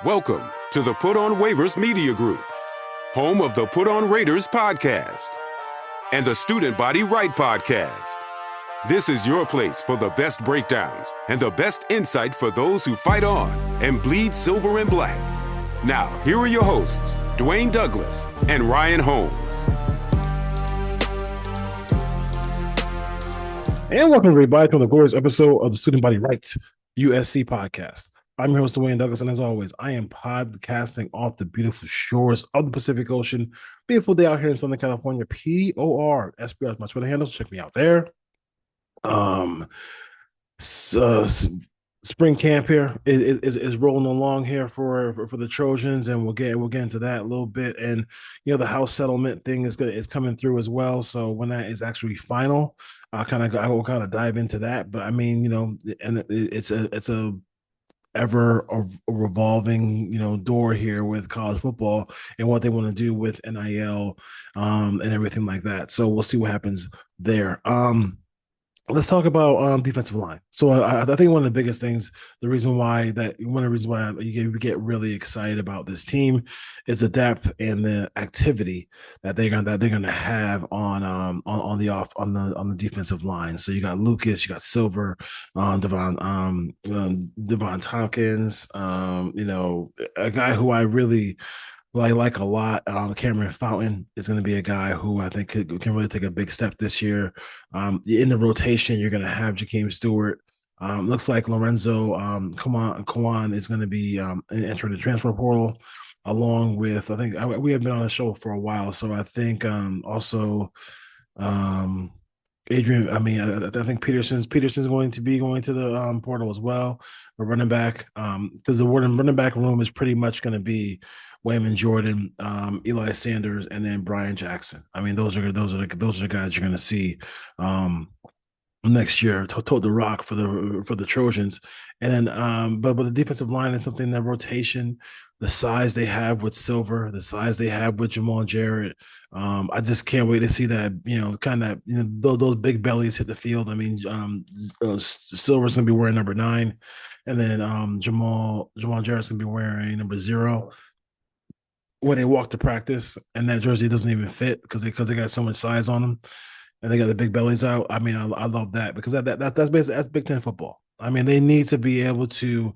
Welcome to the Put on Waivers Media Group, home of the Put on Raiders podcast and the Student Body Right podcast. This is your place for the best breakdowns and the best insight for those who fight on and bleed silver and black. Now, here are your hosts, Dwayne Douglas and Ryan Holmes. And welcome everybody to the glorious episode of the Student Body Right USC podcast. I'm your host, Dwayne Douglas, and as always, I am podcasting off the beautiful shores of the Pacific Ocean. Beautiful day out here in Southern California. PORSBR is my Twitter handle. Check me out there. Spring camp here is rolling along here for the Trojans, and we'll get into that a little bit. And the house settlement thing is coming through as well. So when that is actually final, I will kind of dive into that. But I mean, and it's a ever a revolving door here with college football and what they want to do with NIL and everything like that. So we'll see what happens there. Let's talk about defensive line. So I think one of the biggest things, one of the reasons why you get really excited about this team is the depth and the activity that they're gonna have on the defensive line. So you got Lucas, you got Silver, Devon Tompkins, a guy who I really like a lot. Cameron Fountain is going to be a guy who I think can really take a big step this year. In the rotation, you're going to have Jakeem Stewart. Looks like Lorenzo Kawan is going to be entering the transfer portal, along with we have been on the show for a while, so I think also Adrian. I think Peterson's going to be going to the portal as well. A running back, because the running back room is pretty much going to be Wayman Jordan, Eli Sanders, and then Brian Jackson. I mean, those are the guys you're going to see next year. Tote the rock for the Trojans, and then but the defensive line is something, that rotation, the size they have with Silver, the size they have with Jamal Jarrett. I just can't wait to see that. Those big bellies hit the field. I mean, Silver's going to be wearing number 9, and then Jamal Jarrett's going to be wearing number 0. When they walk to practice, and that jersey doesn't even fit because they got so much size on them, and they got the big bellies out. I mean, I love that, because that's basically Big Ten football. I mean, they need to be able to,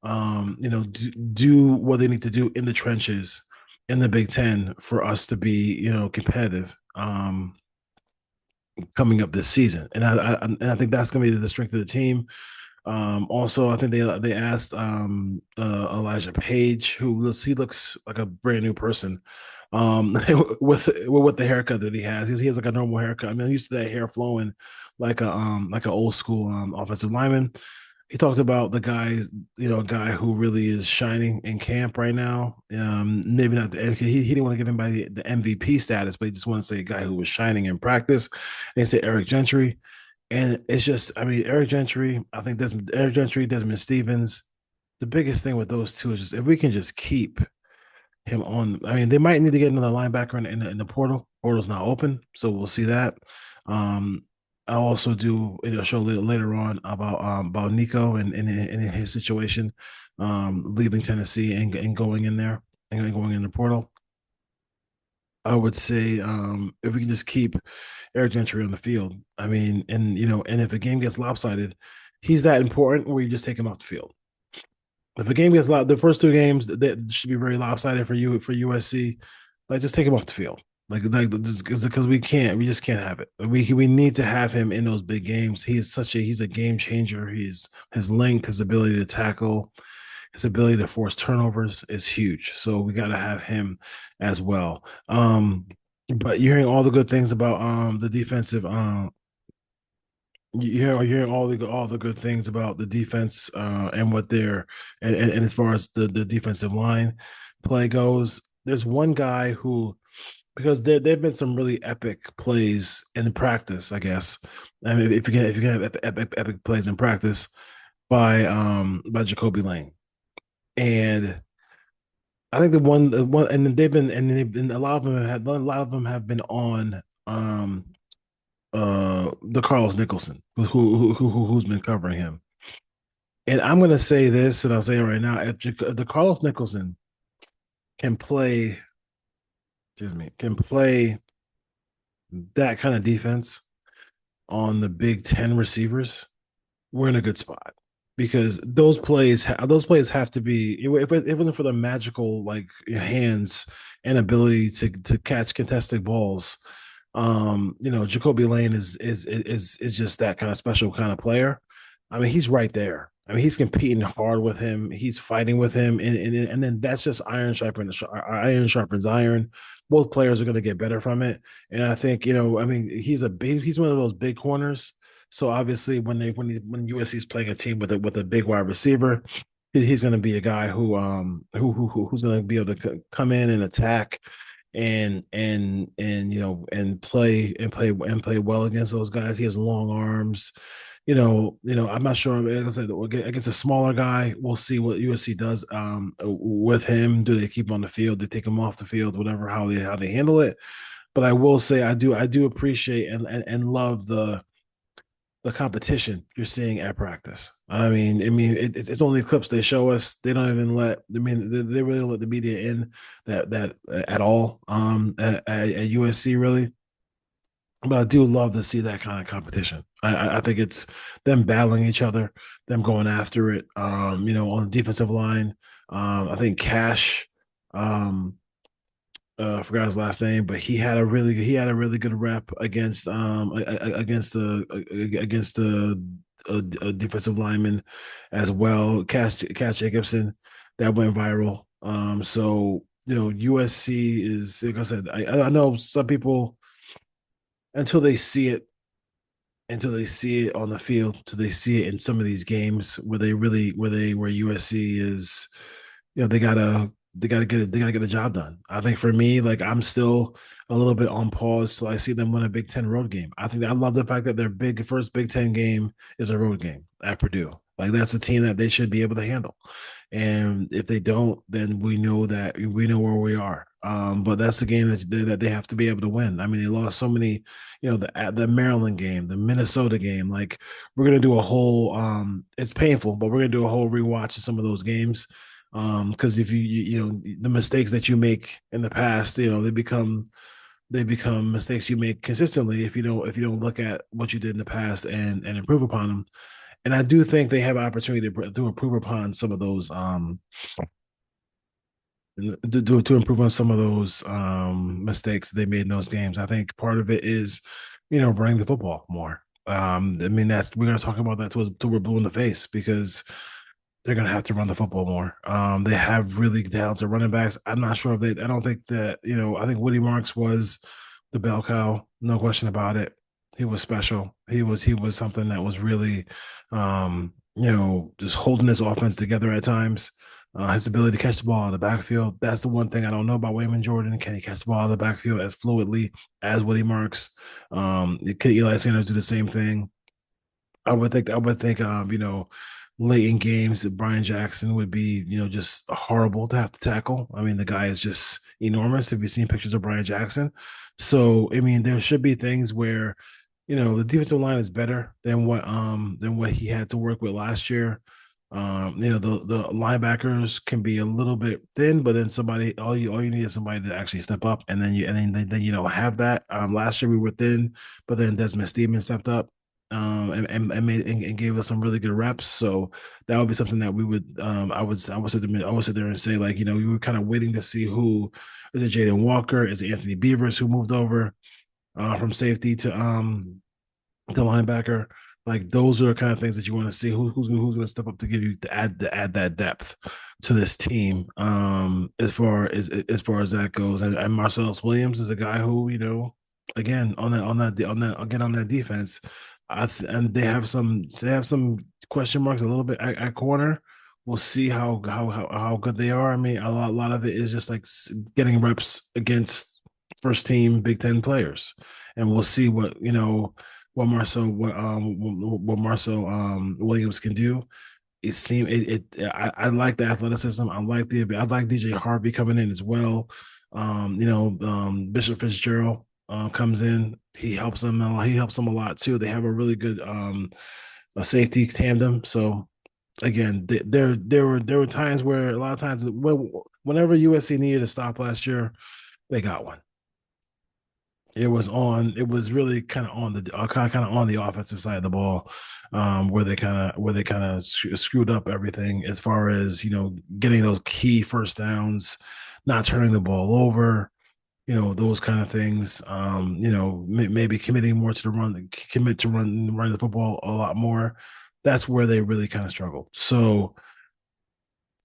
do what they need to do in the trenches in the Big Ten for us to be, competitive coming up this season. And I think that's going to be the strength of the team. Also, I think they asked Elijah Page, who looks like a brand new person, with the haircut that he has. He has like a normal haircut. I mean, I'm used to that hair flowing like an old school offensive lineman. He talked about the guy, a guy who really is shining in camp right now. Maybe not he didn't want to give anybody the MVP status, but he just wanted to say a guy who was shining in practice. And he said Eric Gentry. And it's just, Eric Gentry, Desmond Stevens. The biggest thing with those two is just if we can just keep him on. They might need to get another linebacker in the portal. Portal's not open, so we'll see that. I'll also do a show later on about Nico and his situation, leaving Tennessee and going in there and going in the portal. I would say if we can just keep Eric Gentry on the field, and if a game gets lopsided, he's that important where you just take him off the field. If a game gets the first 2 games that should be very lopsided for USC, just take him off the field, because we just can't have it. We need to have him in those big games. He's a game changer. His length, his ability to tackle, his ability to force turnovers is huge. So we got to have him as well. But you're hearing all the good things about the defensive. You're hearing all the good things about the defense and what they're and as far as the defensive line play goes. There's one guy who, because there've been some really epic plays in practice, I guess. If you can have epic plays in practice by Jacoby Lane. And I think the one, and a lot of them have been on the Carlos Nicholson, who's been covering him. And I'm going to say this, and I'll say it right now: if the Carlos Nicholson can play, excuse me, can play that kind of defense on the Big Ten receivers, we're in a good spot because those plays have to be if it wasn't for the magical like hands and ability to catch contested balls. Jacoby Lane is just that kind of special kind of player. I mean, he's right there. I mean, he's competing hard with him. He's fighting with him, and then that's just iron sharpens iron. Both players are going to get better from it, and I think I mean, he's one of those big corners. So obviously, when USC is playing a team with a big wide receiver, he's going to be a guy who's going to be able to come in and attack and play well against those guys. He has long arms. I'm not sure. Like I said, against a smaller guy, we'll see what USC does with him. Do they keep him on the field? Do they take him off the field? Whatever, how they handle it. But I will say, I do appreciate and love the competition you're seeing at practice. I mean, it's only clips they show us. They don't even let. I mean, they really don't let the media in that at all. At USC really, but I do love to see that kind of competition. I think it's them battling each other, them going after it. On the defensive line, I think Cash. I forgot his last name, but he had a really good rep against a defensive lineman as well. Cash Jacobson that went viral. So USC is like I said. I know some people until they see it on the field, until they see it in some of these games where USC is they gotta get the job done. I think for me, like I'm still a little bit on pause till I see them win a Big Ten road game. I love the fact that their big first Big Ten game is a road game at Purdue. Like that's a team that they should be able to handle. And if they don't, then we know where we are. But that's the game that they have to be able to win. I mean, they lost so many, the Maryland game, the Minnesota game. Like we're gonna do a whole. It's painful, but we're gonna do a whole rewatch of some of those games because if the mistakes that you make in the past they become mistakes you make consistently if you don't look at what you did in the past and improve upon them. And I do think they have an opportunity to improve upon some of those to improve on some of those mistakes they made in those games. I think part of it is running the football more. I mean that's we're gonna talk about that till we're blue in the face because they're gonna have to run the football more. They have really talented running backs. I'm not sure if they. I don't think that. I think Woody Marks was the bell cow, no question about it. He was special. He was something that was really, just holding this offense together at times. His ability to catch the ball out of the backfield. That's the one thing I don't know about Wayman Jordan. Can he catch the ball out of the backfield as fluidly as Woody Marks? Can Eli Sanders do the same thing? I would think, late in games that Brian Jackson would be, just horrible to have to tackle. I mean, the guy is just enormous. If you've seen pictures of Brian Jackson. So, I mean, there should be things where, the defensive line is better than what he had to work with last year. The linebackers can be a little bit thin, but then all you need is somebody to actually step up, and then you don't have that. Last year we were thin, but then Desmond Steedman stepped up and gave us some really good reps. So that would be something that we would I would sit there and say like we were kind of waiting to see who is it Jaden Walker, is it Anthony Beavers who moved over from safety to linebacker. Like those are the kind of things that you want to see who's going to step up to give you to add that depth to this team. As far as that goes, and Marcellus Williams is a guy who again on that defense. And they have some question marks a little bit at corner. We'll see how good they are. I mean, a lot of it is just like getting reps against first team Big Ten players, and we'll see what Marcel Williams can do. I like the athleticism. I like DJ Harvey coming in as well. Bishop Fitzgerald comes in. He helps them. He helps them a lot too. They have a really good a safety tandem. So again, there were times where a lot of times whenever USC needed a stop last year, they got one. It was on. It was really kind of on the kind of on the offensive side of the ball, where they kind of screwed up everything as far as getting those key first downs, not turning the ball over, those kind of things. Maybe committing more to the run, commit to running the football a lot more. That's where they really kind of struggled. So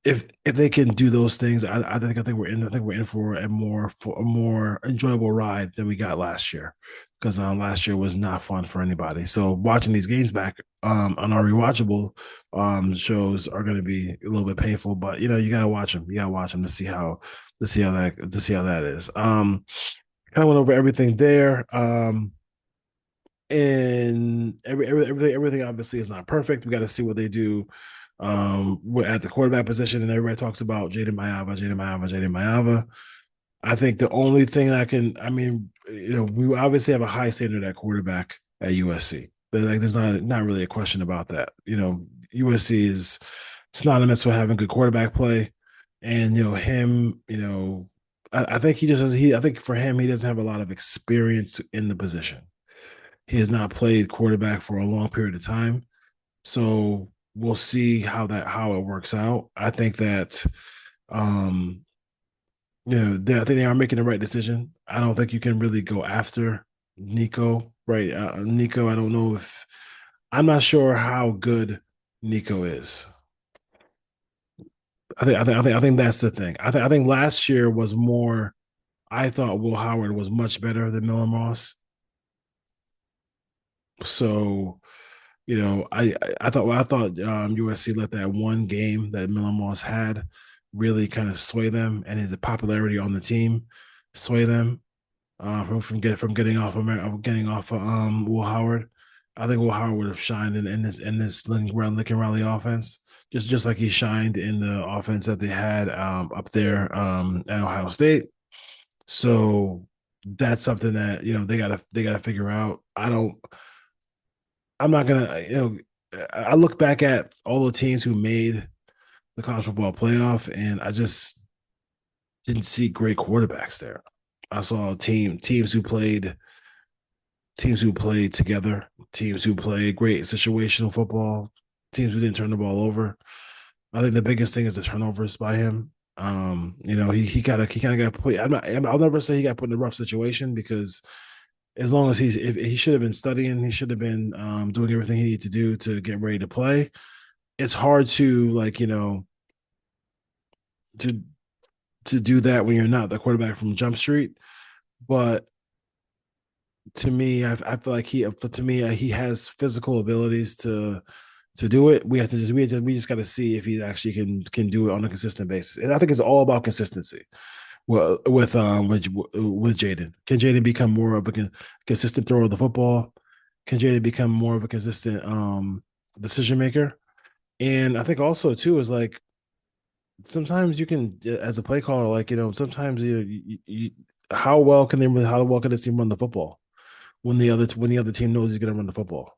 if they can do those things, I think we're in for a more enjoyable ride than we got last year, because last year was not fun for anybody. So watching these games back on our rewatchable shows are going to be a little bit painful, but you gotta watch them. You gotta watch them to see how that is. Kind of went over everything there. And everything obviously is not perfect. We got to see what they do we're at the quarterback position, and everybody talks about Jaden Mayava. I think the only thing I mean, we obviously have a high standard at quarterback at USC. Like, there's not really a question about that. USC is synonymous with having good quarterback play, and him, I think he just has, I think for him, he doesn't have a lot of experience in the position. He has not played quarterback for a long period of time, so we'll see how it works out. I think that um I think they are making the right decision. I don't think you can really go after Nico, right? Nico, I don't know if I'm not sure how good Nico is. I think that's the thing. I think last year was more. I thought Will Howard was much better than Miller Moss. So I thought USC let that one game that Miller Moss had really kind of sway them, and his popularity on the team sway them from getting off of Will Howard. I think Will Howard would have shined in this Lincoln Riley offense, just like he shined in the offense that they had up there at Ohio State. So that's something that they gotta figure out. I'm not gonna, I look back at all the teams who made the college football playoff, and I just didn't see great quarterbacks there. I saw teams who played together, teams who played great situational football, teams who didn't turn the ball over. I think the biggest thing is the turnovers by him. He kind of got put. I'll never say he got put in a rough situation, because as long as if he should have been studying, he should have been doing everything he needed to do to get ready to play. It's hard to to to do that when you're not the quarterback from Jump Street. But to me, I feel like he has physical abilities to do it. We just got to see if he actually can do it on a consistent basis. And I think it's all about consistency. Well, with Jaden, can Jaden become more of a consistent thrower of the football? Can Jaden become more of a consistent decision maker? And I think also too is like, sometimes you can, as a play caller, sometimes how well can this team run the football when the other team knows he's going to run the football?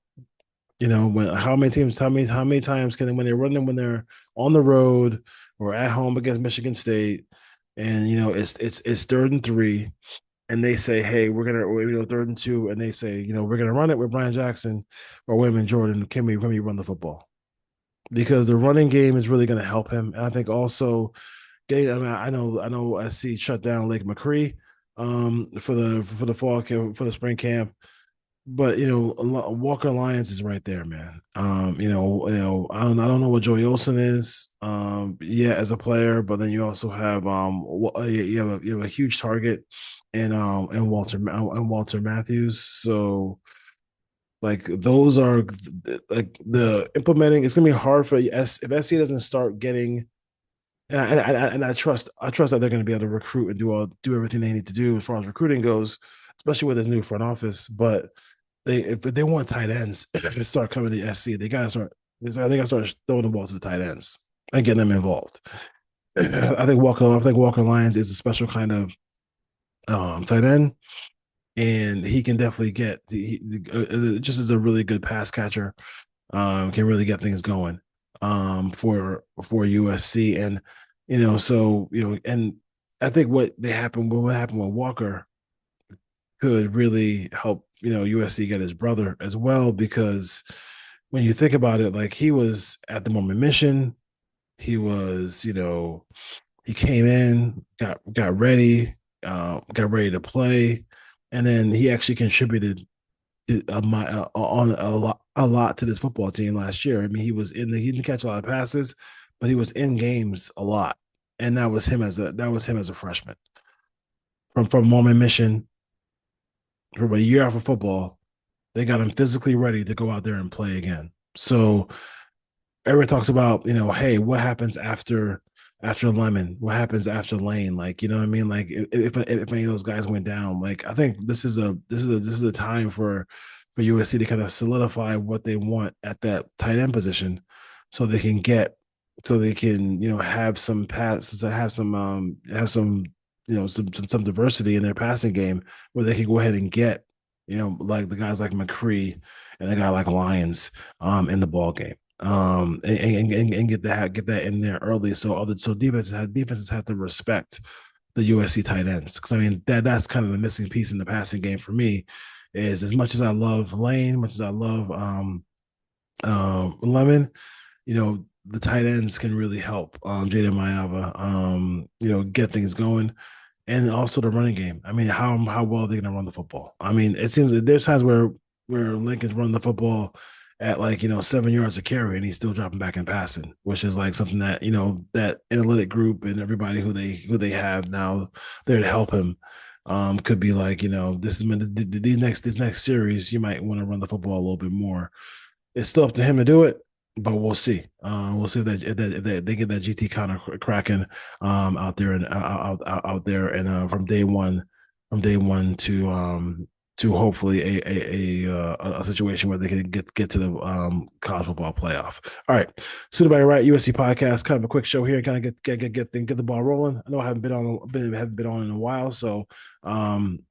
When how many times can they, when they're running, when they're on the road or at home against Michigan State, and it's 3rd and 3, and they say, hey, we're gonna, 3rd and 2, and they say, we're gonna run it with Brian Jackson or William Jordan. Can we run the football? Because the running game is really gonna help him. And I think also, I know SC shut down Lake McCree for the for the spring camp, but Walker Lyons is right there, man. I don't know what Joey Olsen is, yeah, as a player, but then you also have you have a huge target and Walter Matthews. So like, those are like the implementing. It's gonna be hard for if SC doesn't start getting. And I trust that they're going to be able to recruit and do everything they need to do as far as recruiting goes, especially with this new front office. But if they want tight ends to start coming to SC, they got to start throwing the ball to the tight ends and getting them involved. I think Walker Lyons is a special kind of tight end, and he can definitely just as a really good pass catcher, can really get things going. for USC. And so and I think what happened with Walker could really help USC get his brother as well, because when you think about it, like, he was at the moment mission. He was, he came in, got ready to play, and then he actually contributed on a lot to this football team last year. I mean, he didn't catch a lot of passes, but he was in games a lot, and that was him as a freshman from moment mission, from a year off of football. They got him physically ready to go out there and play again. So everyone talks about, hey, what happens after Lemon? What happens after Lane? Like, you know what I mean? Like, if any of those guys went down, like, I think this is a time for USC to kind of solidify what they want at that tight end position, so they can have some passes, have some some diversity in their passing game, where they can go ahead and get like the guys like McCree and a guy like Lyons in the ball game, and get that in there early, so defenses have to respect the USC tight ends, because I mean that's kind of the missing piece in the passing game for me. Is, as much as I love Lane, much as I love Lemon, the tight ends can really help Jaden Mayava get things going. And also the running game. I mean, how well are they going to run the football? I mean, it seems that there's times where Lincoln's running the football at, like, 7 yards a carry, and he's still dropping back and passing, which is like something that that analytic group and everybody who they have now there to help him could be like, this next series, you might want to run the football a little bit more. It's still up to him to do it, but we'll see. We'll see if they get that GT kind of cracking out there, and out there, and from day one to hopefully a situation where they can get to the college football playoff. All right, Suited by Right, USC podcast, kind of a quick show here, kind of get the ball rolling. I know I haven't been on in a while, so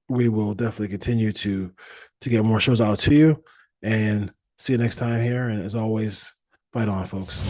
we will definitely continue to get more shows out to you, and see you next time here. And as always, fight on, folks.